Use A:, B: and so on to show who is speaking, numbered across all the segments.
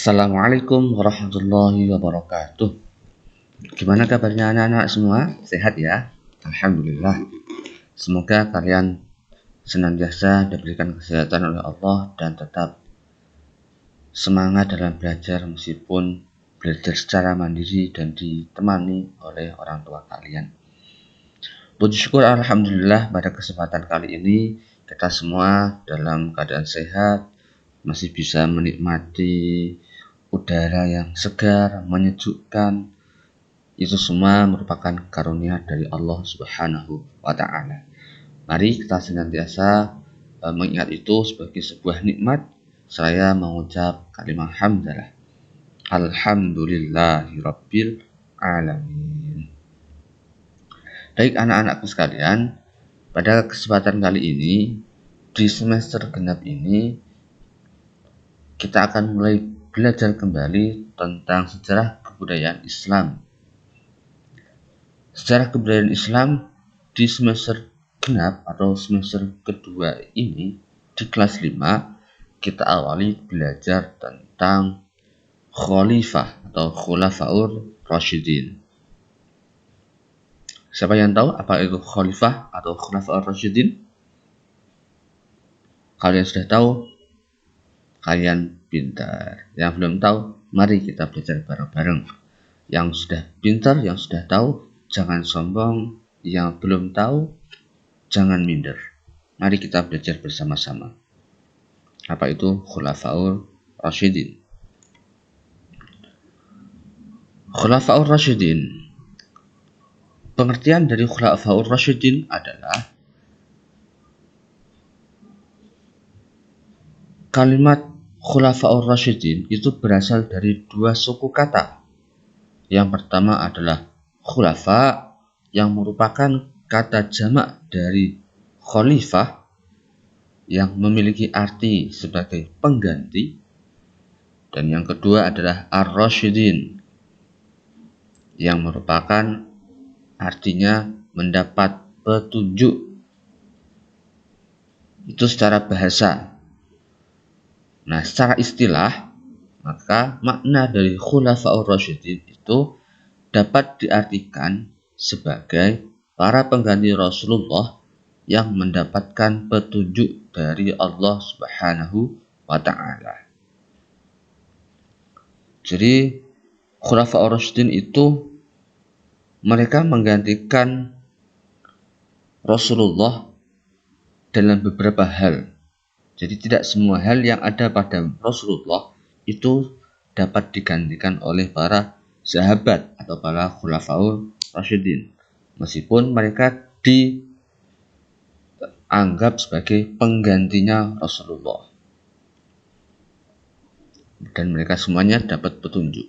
A: Assalamualaikum warahmatullahi wabarakatuh. Gimana kabarnya anak-anak semua? Sehat ya? Alhamdulillah. Semoga kalian senantiasa diberikan kesehatan oleh Allah dan tetap semangat dalam belajar meskipun belajar secara mandiri dan ditemani oleh orang tua kalian. Puji syukur alhamdulillah pada kesempatan kali ini kita semua dalam keadaan sehat, masih bisa menikmati udara yang segar, menyejukkan. Itu semua merupakan karunia dari Allah Subhanahu wa Ta'ala. Mari kita senantiasa mengingat itu sebagai sebuah nikmat. Saya mengucap kalimat hamdalah. Alhamdulillahirabbil alamin. Baik anak-anakku sekalian, pada kesempatan kali ini di semester genap ini kita akan mulai belajar kembali tentang sejarah kebudayaan Islam. Sejarah kebudayaan Islam di semester genap atau semester kedua ini di kelas 5 kita awali belajar tentang khalifah atau khulafaur rasyidin. Siapa yang tahu apa itu khalifah atau khulafaur rasyidin? Kalian sudah tahu? Kalian pintar. Yang belum tahu, mari kita belajar bareng-bareng. Yang sudah pintar, yang sudah tahu, jangan sombong. Yang belum tahu, jangan minder. Mari kita belajar bersama-sama. Apa itu khulafaur rasyidin? Khulafaur rasyidin. Pengertian dari khulafaur rasyidin adalah kalimat khulafaur rasyidin itu berasal dari dua suku kata. Yang pertama adalah khulafa yang merupakan kata jamak dari khalifah yang memiliki arti sebagai pengganti. Dan yang kedua adalah ar-rasyidin yang merupakan artinya mendapat petunjuk. Itu secara bahasa. Nah, secara istilah, maka makna dari khulafaur rasyidin itu dapat diartikan sebagai para pengganti Rasulullah yang mendapatkan petunjuk dari Allah Subhanahu wa Ta'ala. Jadi, khulafaur rasyidin itu mereka menggantikan Rasulullah dalam beberapa hal. Jadi tidak semua hal yang ada pada Rasulullah itu dapat digantikan oleh para sahabat atau para khulafaur rasyidin. Meskipun mereka dianggap sebagai penggantinya Rasulullah. Dan mereka semuanya dapat petunjuk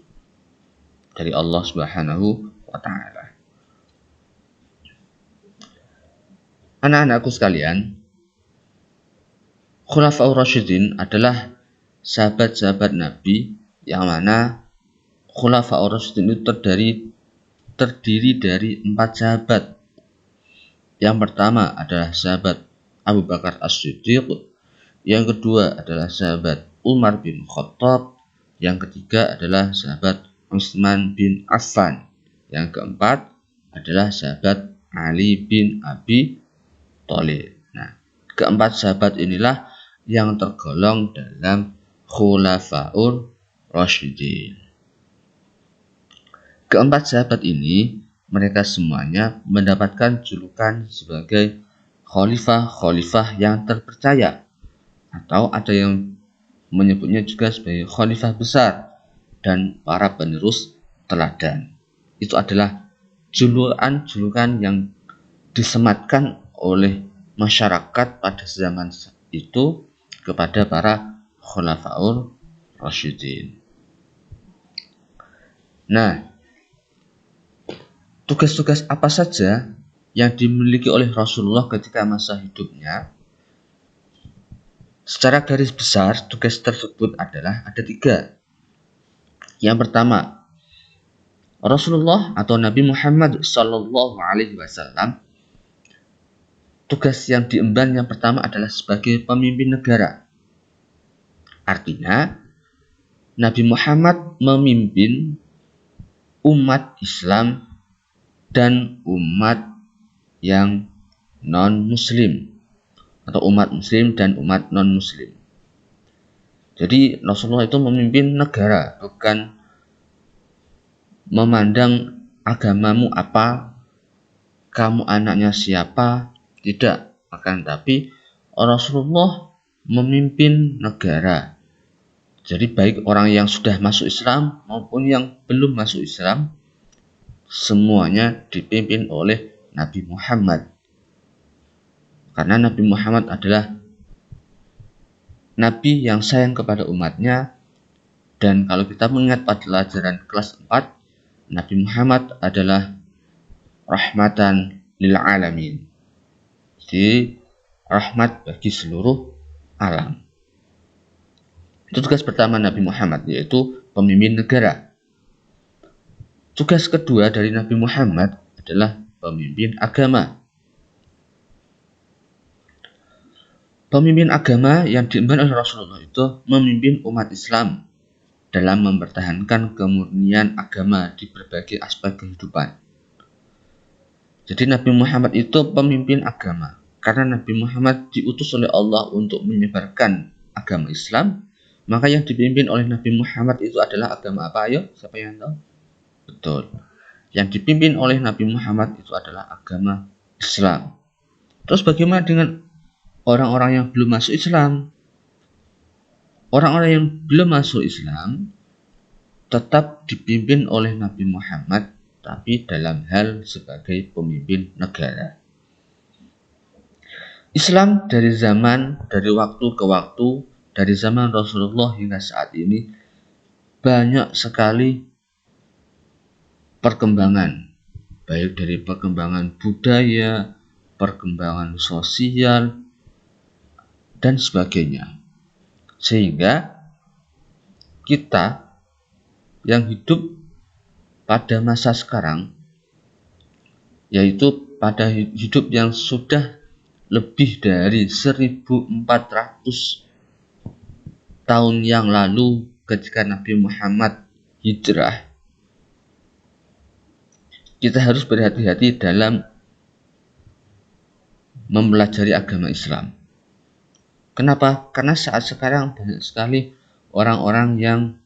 A: dari Allah Subhanahu wa Ta'ala. Anak-anakku sekalian, khulafaur rasyidin adalah sahabat-sahabat Nabi yang mana khulafaur rasyidin itu terdiri dari 4 sahabat. Yang pertama adalah sahabat Abu Bakar As-Siddiq, yang kedua adalah sahabat Umar bin Khattab, yang ketiga adalah sahabat Utsman bin Affan, yang keempat adalah sahabat Ali bin Abi Thalib. Nah, keempat sahabat inilah yang tergolong dalam khulafaur rasyidin. Keempat sahabat ini, mereka semuanya mendapatkan julukan sebagai khalifah-khalifah yang terpercaya, atau ada yang menyebutnya juga sebagai khalifah besar dan para penerus teladan. Itu adalah julukan yang disematkan oleh masyarakat pada zaman itu kepada para khulafaur rasyidin. Nah, tugas-tugas apa saja yang dimiliki oleh Rasulullah ketika masa hidupnya? Secara garis besar, tugas tersebut adalah ada 3. Yang pertama, Rasulullah atau Nabi Muhammad SAW, tugas yang diemban yang pertama adalah sebagai pemimpin negara. Artinya, Nabi Muhammad memimpin umat Islam dan umat yang non-muslim, atau umat muslim dan umat non-muslim. Jadi Rasulullah itu memimpin negara, bukan memandang agamamu apa, kamu anaknya siapa, tidak. Akan tapi Rasulullah memimpin negara. Jadi baik orang yang sudah masuk Islam maupun yang belum masuk Islam, semuanya dipimpin oleh Nabi Muhammad. Karena Nabi Muhammad adalah Nabi yang sayang kepada umatnya. Dan kalau kita mengingat pada pelajaran kelas 4, Nabi Muhammad adalah rahmatan lil alamin. Jadi rahmat bagi seluruh alam. Itu tugas pertama Nabi Muhammad, yaitu pemimpin negara. Tugas kedua dari Nabi Muhammad adalah pemimpin agama. Pemimpin agama yang diemban oleh Rasulullah itu memimpin umat Islam dalam mempertahankan kemurnian agama di berbagai aspek kehidupan. Jadi Nabi Muhammad itu pemimpin agama, karena Nabi Muhammad diutus oleh Allah untuk menyebarkan agama Islam. Maka yang dipimpin oleh Nabi Muhammad itu adalah agama apa? Ayo, siapa yang tahu? Betul. Yang dipimpin oleh Nabi Muhammad itu adalah agama Islam. Terus bagaimana dengan orang-orang yang belum masuk Islam? Orang-orang yang belum masuk Islam tetap dipimpin oleh Nabi Muhammad, tapi dalam hal sebagai pemimpin negara. Islam dari waktu ke waktu, dari zaman Rasulullah hingga saat ini, banyak sekali perkembangan, baik dari perkembangan budaya, perkembangan sosial, dan sebagainya. Sehingga kita yang hidup pada masa sekarang, yaitu pada hidup yang sudah lebih dari 1400 tahun yang lalu ketika Nabi Muhammad hijrah, kita harus berhati-hati dalam mempelajari agama Islam. Kenapa? Karena saat sekarang banyak sekali orang-orang yang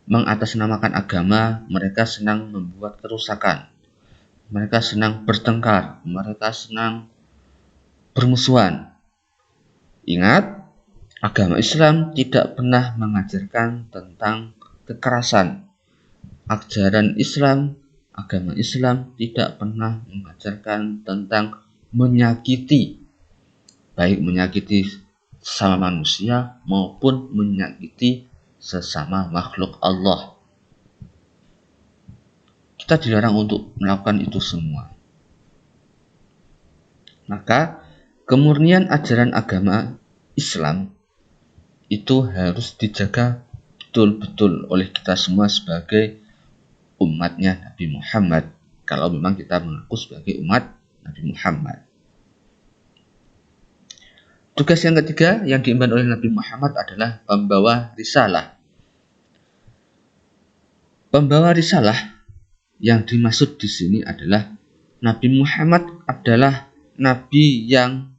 A: mengatasnamakan agama. Mereka senang membuat kerusakan, mereka senang bertengkar, mereka senang bermusuhan. Ingat, agama Islam tidak pernah mengajarkan tentang kekerasan. Ajaran Islam, agama Islam tidak pernah mengajarkan tentang menyakiti, baik menyakiti sesama manusia maupun menyakiti sesama makhluk Allah. Kita dilarang untuk melakukan itu semua. Maka kemurnian ajaran agama Islam itu harus dijaga betul-betul oleh kita semua sebagai umatnya Nabi Muhammad, kalau memang kita mengaku sebagai umat Nabi Muhammad. Tugas yang ketiga yang diemban oleh Nabi Muhammad adalah pembawa risalah. Pembawa risalah yang dimaksud di sini adalah Nabi Muhammad adalah Nabi yang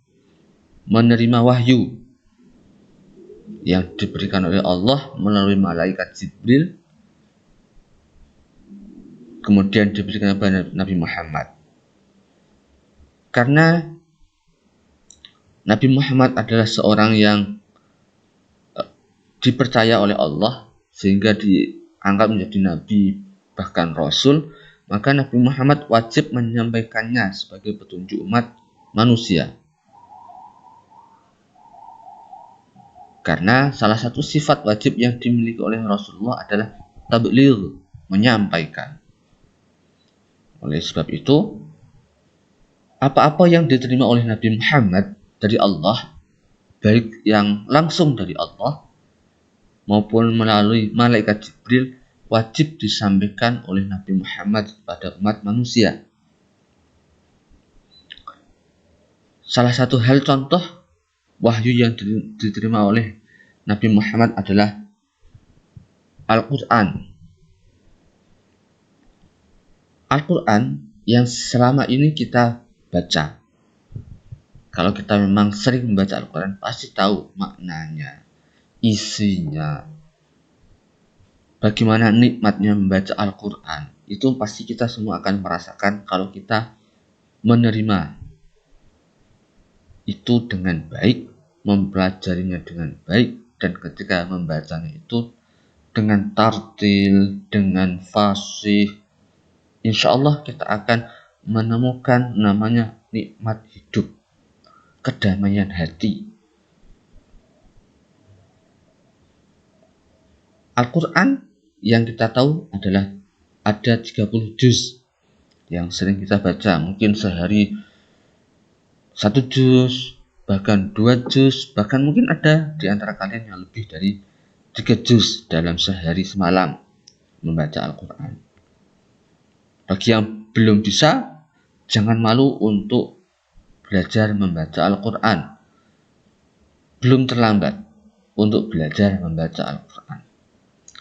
A: menerima wahyu yang diberikan oleh Allah melalui malaikat Jibril, kemudian diberikan kepada Nabi Muhammad. Karena Nabi Muhammad adalah seorang yang dipercaya oleh Allah sehingga dianggap menjadi nabi bahkan rasul, maka Nabi Muhammad wajib menyampaikannya sebagai petunjuk umat manusia. Karena salah satu sifat wajib yang dimiliki oleh Rasulullah adalah tabligh, menyampaikan. Oleh sebab itu, apa-apa yang diterima oleh Nabi Muhammad dari Allah, baik yang langsung dari Allah maupun melalui malaikat Jibril, wajib disampaikan oleh Nabi Muhammad kepada umat manusia. Salah satu hal contoh wahyu yang diterima oleh Nabi Muhammad adalah Al-Quran. Al-Quran yang selama ini kita baca. Kalau kita memang sering membaca Al-Quran, pasti tahu maknanya, isinya, bagaimana nikmatnya membaca Al-Quran. Itu pasti kita semua akan merasakan kalau kita menerima itu dengan baik, mempelajarinya dengan baik, dan ketika membacanya itu dengan tartil, dengan fasih, insya Allah kita akan menemukan namanya nikmat hidup, kedamaian hati. Al-Quran yang kita tahu adalah ada 30 juz yang sering kita baca, mungkin sehari 1 juz, bahkan 2 juz, bahkan mungkin ada di antara kalian yang lebih dari 3 juz dalam sehari semalam membaca Al-Quran. Bagi yang belum bisa, jangan malu untuk belajar membaca Al-Quran. Belum terlambat untuk belajar membaca Al-Quran.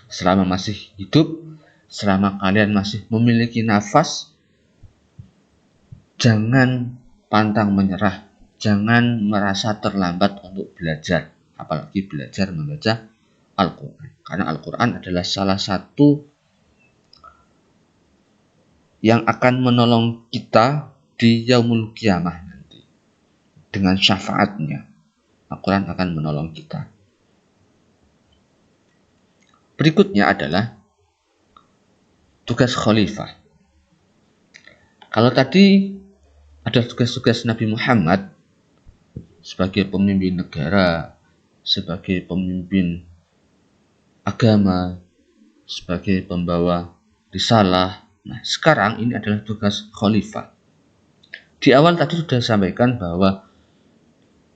A: Selama masih hidup, selama kalian masih memiliki nafas, jangan pantang menyerah, jangan merasa terlambat untuk belajar, apalagi belajar membaca Al-Quran. Karena Al-Quran adalah salah satu yang akan menolong kita di yaumul qiyamah nanti. Dengan syafaatnya, Al-Quran akan menolong kita. Berikutnya adalah tugas khalifah. Kalau tadi ada tugas-tugas Nabi Muhammad sebagai pemimpin negara, sebagai pemimpin agama, sebagai pembawa risalah. Nah, sekarang ini adalah tugas khalifah. Di awal tadi sudah disampaikan bahwa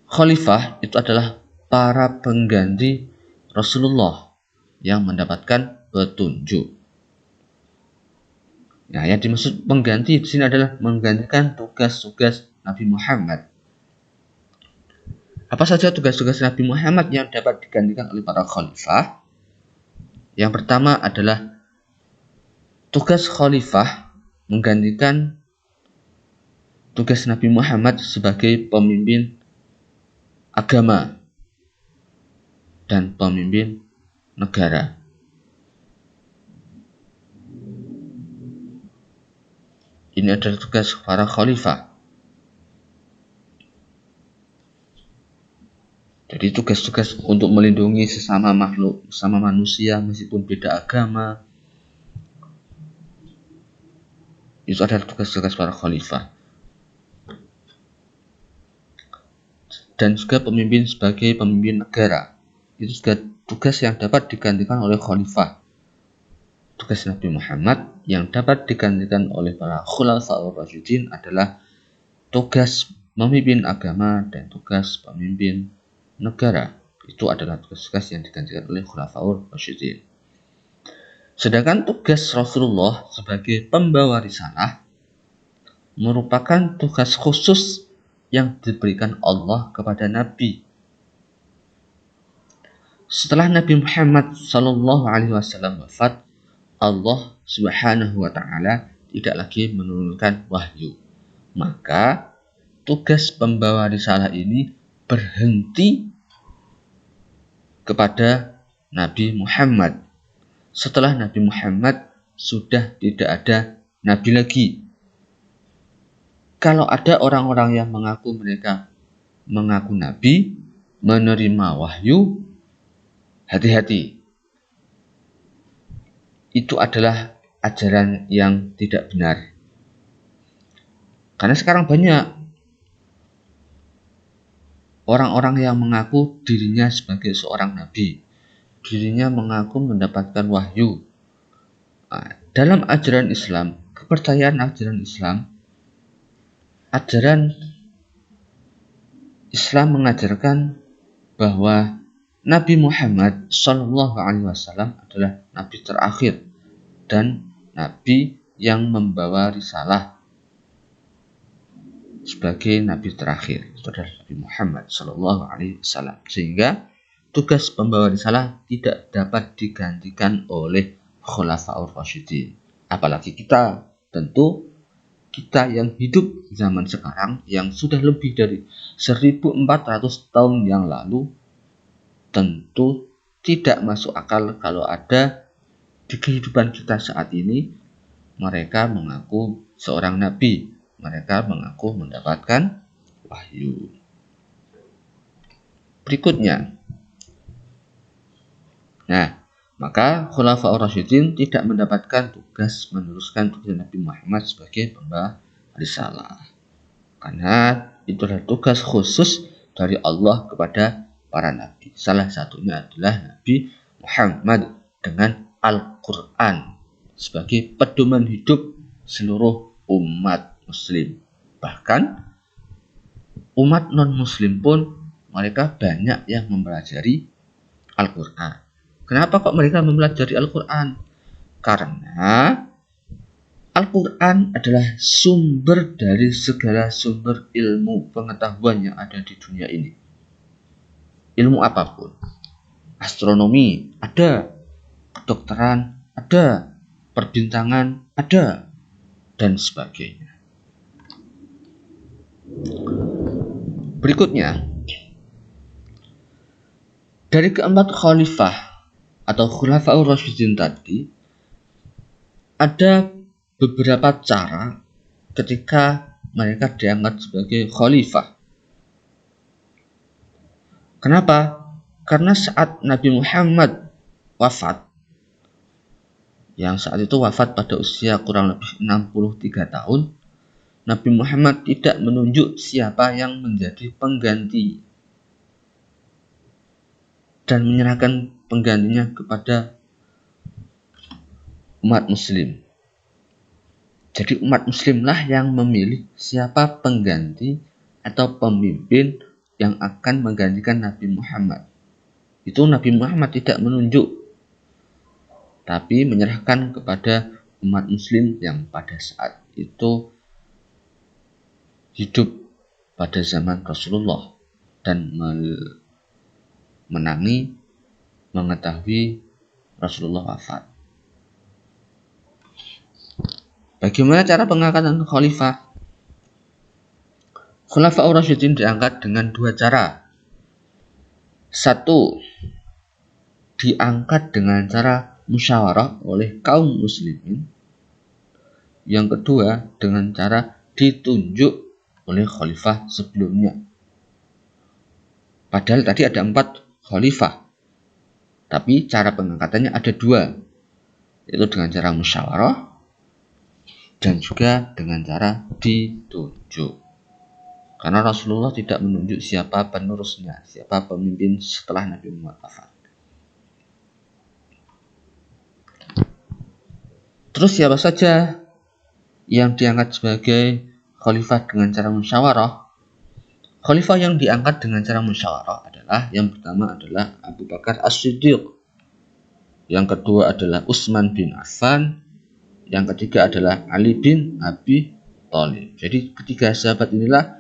A: khalifah itu adalah para pengganti Rasulullah yang mendapatkan petunjuk. Nah, yang dimaksud pengganti di sini adalah menggantikan tugas-tugas Nabi Muhammad. Apa saja tugas-tugas Nabi Muhammad yang dapat digantikan oleh para khalifah? Yang pertama adalah tugas khalifah menggantikan tugas Nabi Muhammad sebagai pemimpin agama dan pemimpin negara. Ini adalah tugas para khalifah. Jadi tugas-tugas untuk melindungi sesama makhluk, sesama manusia meskipun beda agama, itu adalah tugas-tugas para khalifah. Dan juga pemimpin sebagai pemimpin negara, itu juga tugas yang dapat digantikan oleh khalifah. Tugas Nabi Muhammad yang dapat digantikan oleh para khulafaur rasyidin adalah tugas memimpin agama dan tugas pemimpin negara. Itu adalah tugas-tugas yang digantikan oleh khulafaur rasyidin. Sedangkan tugas Rasulullah sebagai pembawa risalah merupakan tugas khusus yang diberikan Allah kepada Nabi. Setelah Nabi Muhammad SAW wafat, Allah Subhanahu wa Ta'ala tidak lagi menurunkan wahyu. Maka tugas pembawa risalah ini berhenti kepada Nabi Muhammad. Setelah Nabi Muhammad sudah tidak ada nabi lagi. Kalau ada orang-orang yang mengaku mereka mengaku nabi, menerima wahyu, hati-hati. Itu adalah ajaran yang tidak benar. Karena sekarang banyak orang-orang yang mengaku dirinya sebagai seorang nabi, dirinya mengaku mendapatkan wahyu. Dalam ajaran Islam, kepercayaan ajaran Islam mengajarkan bahwa Nabi Muhammad SAW adalah Nabi terakhir dan Nabi yang membawa risalah sebagai Nabi terakhir. Itu adalah Nabi Muhammad SAW. Sehingga tugas pembawa risalah tidak dapat digantikan oleh Khulafaur Rasyidin. Apalagi kita, tentu kita yang hidup zaman sekarang yang sudah lebih dari 1400 tahun yang lalu, tentu tidak masuk akal kalau ada di kehidupan kita saat ini mereka mengaku seorang nabi, mereka mengaku mendapatkan wahyu. Berikutnya, maka Khulafaur Rasyidin tidak mendapatkan tugas meneruskan tugas Nabi Muhammad sebagai pembawa risalah, karena itu adalah tugas khusus dari Allah kepada para nabi. Salah satunya adalah Nabi Muhammad dengan Al-Quran sebagai pedoman hidup seluruh umat muslim. Bahkan umat non-muslim pun mereka banyak yang mempelajari Al-Quran. Kenapa kok mereka mempelajari Al-Quran? Karena Al-Quran adalah sumber dari segala sumber ilmu pengetahuan yang ada di dunia ini. Ilmu apapun. Astronomi ada, kedokteran ada, perbintangan ada, dan sebagainya. Berikutnya, dari keempat khalifah atau Khulafaur Rasyidin tadi, ada beberapa cara ketika mereka diangkat sebagai khalifah. Kenapa? Karena saat Nabi Muhammad wafat, yang saat itu wafat pada usia kurang lebih 63 tahun, Nabi Muhammad tidak menunjuk siapa yang menjadi pengganti dan menyerahkan penggantinya kepada umat muslim. Jadi umat muslimlah yang memilih siapa pengganti atau pemimpin yang akan menggantikan Nabi Muhammad. Itu Nabi Muhammad tidak menunjuk, tapi menyerahkan kepada umat muslim yang pada saat itu hidup pada zaman Rasulullah dan mengetahui Rasulullah wafat. Bagaimana cara pengangkatan khalifah? Khulafaur Rasyidin diangkat dengan dua cara. Satu, diangkat dengan cara musyawarah oleh kaum muslimin. Yang kedua, dengan cara ditunjuk oleh khalifah sebelumnya. Padahal tadi ada 4 khalifah, tapi cara pengangkatannya ada 2, yaitu dengan cara musyawarah dan juga dengan cara ditunjuk. Karena Rasulullah tidak menunjuk siapa penerusnya, siapa pemimpin setelah Nabi Muhammad wafat. Terus siapa saja yang diangkat sebagai khalifah dengan cara musyawarah? Khalifah yang diangkat dengan cara musyawarah adalah, yang pertama adalah Abu Bakar As-Siddiq, yang kedua adalah Utsman bin Affan, yang ketiga adalah Ali bin Abi Thalib. Jadi ketiga sahabat inilah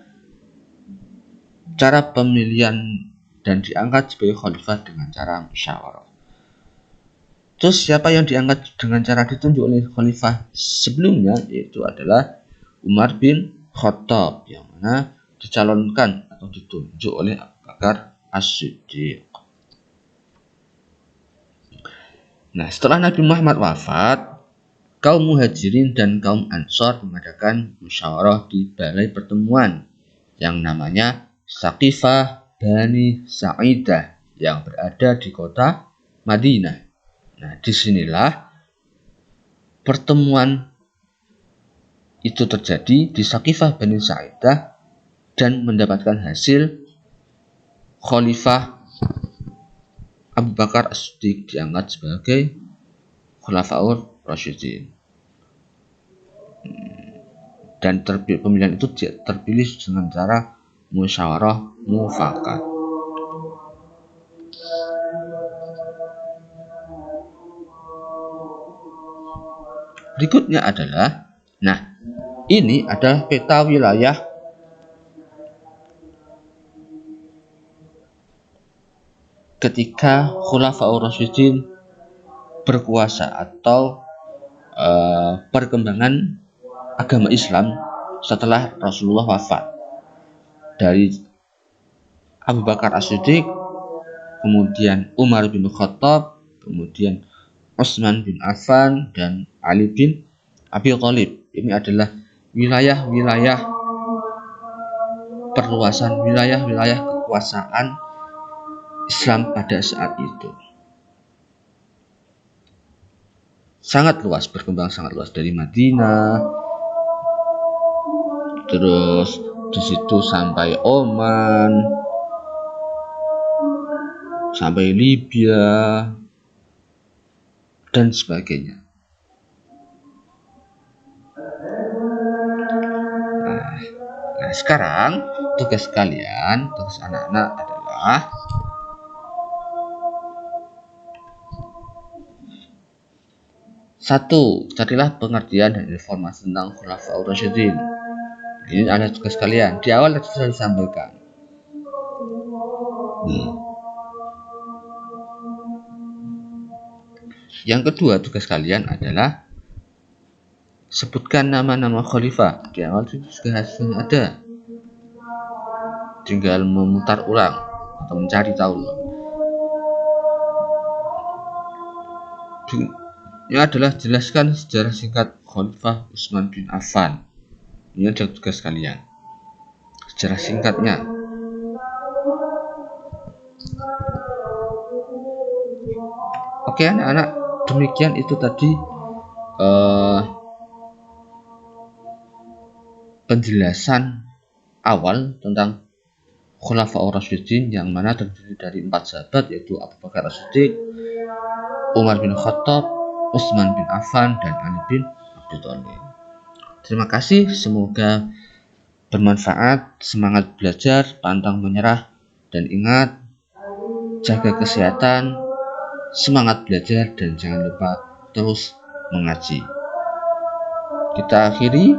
A: cara pemilihan dan diangkat sebagai khalifah dengan cara musyawarah. Terus siapa yang diangkat dengan cara ditunjuk oleh khalifah sebelumnya, yaitu adalah Umar bin Khattab, yang mana dicalonkan atau ditunjuk oleh Abu Bakar As-Siddiq. Nah, setelah Nabi Muhammad wafat, kaum Muhajirin dan kaum Ansor mengadakan musyawarah di balai pertemuan yang namanya Saqifah Bani Sa'idah yang berada di kota Madinah. Nah, disinilah pertemuan itu terjadi di Saqifah Bani Sa'idah dan mendapatkan hasil Khalifah Abu Bakar As-Siddiq diangkat sebagai Khulafaur Rasyidin. Dan pemilihan itu terpilih dengan cara musyawarah mufakat. Berikutnya adalah, ini adalah peta wilayah ketika Khulafaur Rasyidin berkuasa atau perkembangan agama Islam setelah Rasulullah wafat. Dari Abu Bakar As-Siddiq, kemudian Umar bin Khattab, kemudian Utsman bin Affan, dan Ali bin Abi Thalib. Ini adalah wilayah-wilayah perluasan, wilayah-wilayah kekuasaan Islam pada saat itu. Sangat luas, berkembang sangat luas, dari Madinah, terus di situ sampai Oman, sampai Libya, dan sebagainya. Nah, sekarang tugas kalian, tugas anak-anak adalah satu, carilah pengertian dan informasi tentang Khulafaur Rasyidin. Ini adalah tugas kalian. Di awal sudah disampaikan. Yang kedua, tugas kalian adalah sebutkan nama-nama khalifah. Di awal itu juga ada. Tinggal memutar ulang atau mencari tahu. Ini adalah jelaskan sejarah singkat Khalifah Utsman bin Affan. Ini adalah tugas kalian. Sejarah singkatnya. Oke anak-anak, demikian itu tadi penjelasan awal tentang Khulafaur Rasyidin, yang mana terdiri dari 4 sahabat, yaitu Abu Bakar As-Siddiq, Umar bin Khattab, Utsman bin Affan, dan Ali bin Abi Thalib. Terima kasih, semoga bermanfaat. Semangat belajar, pantang menyerah, dan ingat, jaga kesehatan, semangat belajar, dan jangan lupa terus mengaji. Kita akhiri,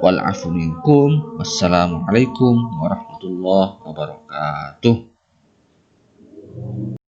A: wal afu minkum, wassalamualaikum warahmatullahi wabarakatuh.